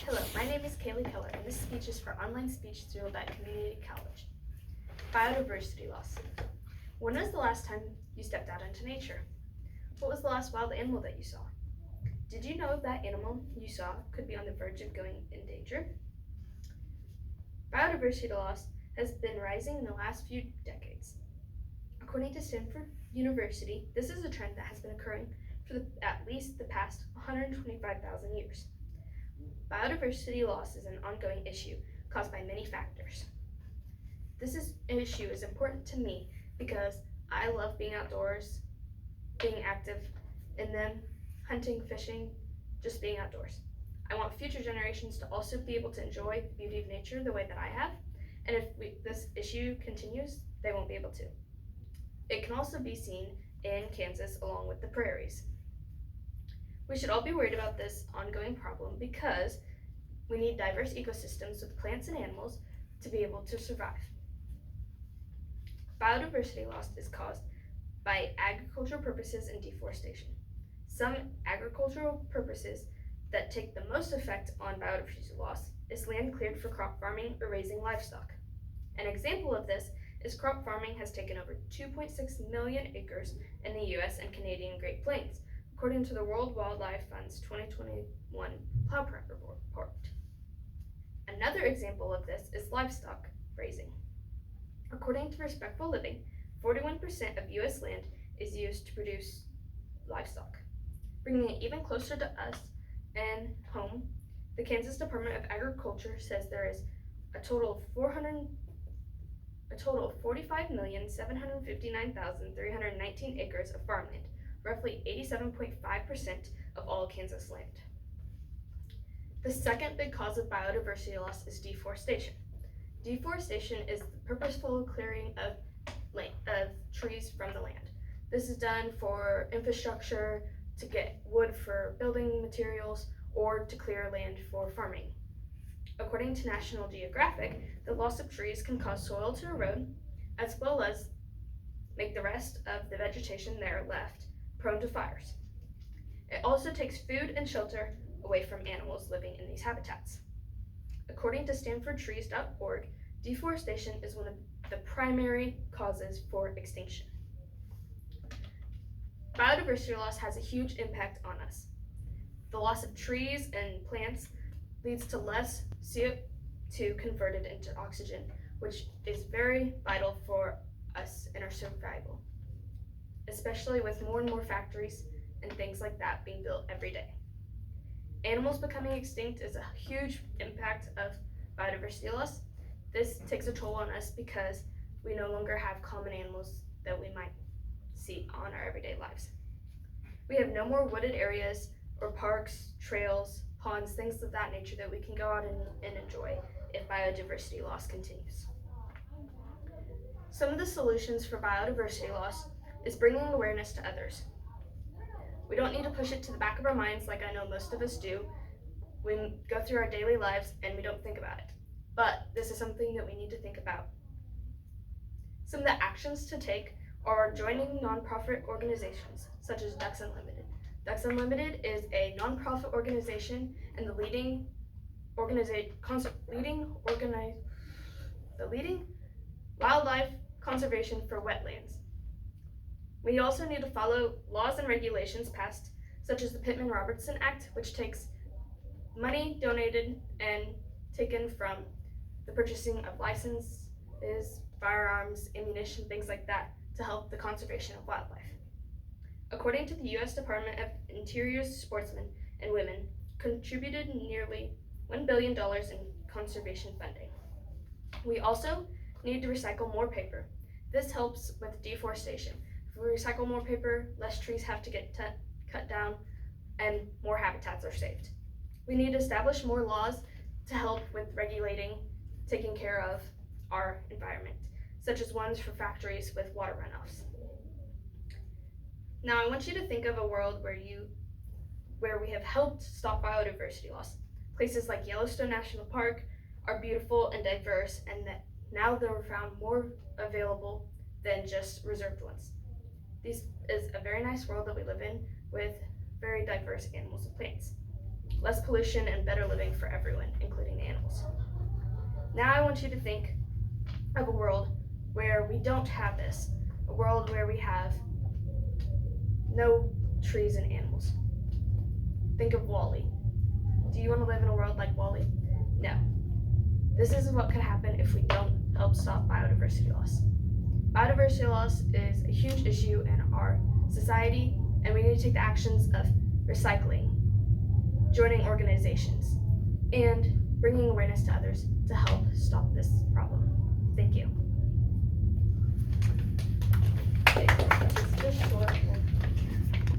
Hello, my name is Kaylee Keller, and this speech is for online speech through Labette Community College. Biodiversity loss. When was the last time you stepped out into nature? What was the last wild animal that you saw? Did you know that animal you saw could be on the verge of going in danger? Biodiversity loss has been rising in the last few decades. According to Stanford University, this is a trend that has been occurring for at least the past 125,000 years. Biodiversity loss is an ongoing issue caused by many factors. This issue is important to me because I love being outdoors, being active, and then hunting, fishing, just being outdoors. I want future generations to also be able to enjoy the beauty of nature the way that I have, and if this issue continues, they won't be able to. It can also be seen in Kansas along with the prairies. We should all be worried about this ongoing problem because we need diverse ecosystems with plants and animals to be able to survive. Biodiversity loss is caused by agricultural purposes and deforestation. Some agricultural purposes that take the most effect on biodiversity loss is land cleared for crop farming or raising livestock. An example of this is crop farming has taken over 2.6 million acres in the US and Canadian Great Plains, according to the World Wildlife Fund's 2021 Plowprint report. Another example of this is livestock raising. According to Respectful Living, 41% of US land is used to produce livestock. Bringing it even closer to us and home, the Kansas Department of Agriculture says there is a total of 45,759,319 acres of farmland, roughly 87.5% of all Kansas land. The second big cause of biodiversity loss is deforestation. Deforestation is the purposeful clearing of trees from the land. This is done for infrastructure, to get wood for building materials, or to clear land for farming. According to National Geographic, the loss of trees can cause soil to erode, as well as make the rest of the vegetation there left prone to fires. It also takes food and shelter away from animals living in these habitats. According to StanfordTrees.org, deforestation is one of the primary causes for extinction. Biodiversity loss has a huge impact on us. The loss of trees and plants leads to less CO2 converted into oxygen, which is very vital for us in our survival, especially with more and more factories and things like that being built every day. Animals becoming extinct is a huge impact of biodiversity loss. This takes a toll on us because we no longer have common animals that we might see on our everyday lives. We have no more wooded areas or parks, trails, ponds, things of that nature that we can go out and enjoy if biodiversity loss continues. Some of the solutions for biodiversity loss is bringing awareness to others. We don't need to push it to the back of our minds like I know most of us do. We go through our daily lives and we don't think about it. But this is something that we need to think about. Some of the actions to take are joining nonprofit organizations such as Ducks Unlimited. Ducks Unlimited is a nonprofit organization and the leading wildlife conservation for wetlands. We also need to follow laws and regulations passed, such as the Pittman-Robertson Act, which takes money donated and taken from the purchasing of licenses, firearms, ammunition, things like that, to help the conservation of wildlife. According to the U.S. Department of Interior's sportsmen and women contributed nearly $1 billion in conservation funding. We also need to recycle more paper. This helps with deforestation. If we recycle more paper, less trees have to get cut down and more habitats are saved. We need to establish more laws to help with regulating, taking care of our environment, such as ones for factories with water runoffs. Now I want you to think of a world where we have helped stop biodiversity loss. Places like Yellowstone National Park are beautiful and diverse, and that now they're found more available than just reserved ones. This is a very nice world that we live in with very diverse animals and plants. less pollution, and better living for everyone, including the animals. Now I want you to think of a world where we don't have this, a world where we have no trees and animals. Think of WALL-E. Do you want to live in a world like WALL-E? No. This is what could happen if we don't help stop biodiversity loss. Biodiversity loss is a huge issue in our society, and we need to take the actions of recycling, joining organizations, and bringing awareness to others to help stop this problem. Thank you. Okay, just short.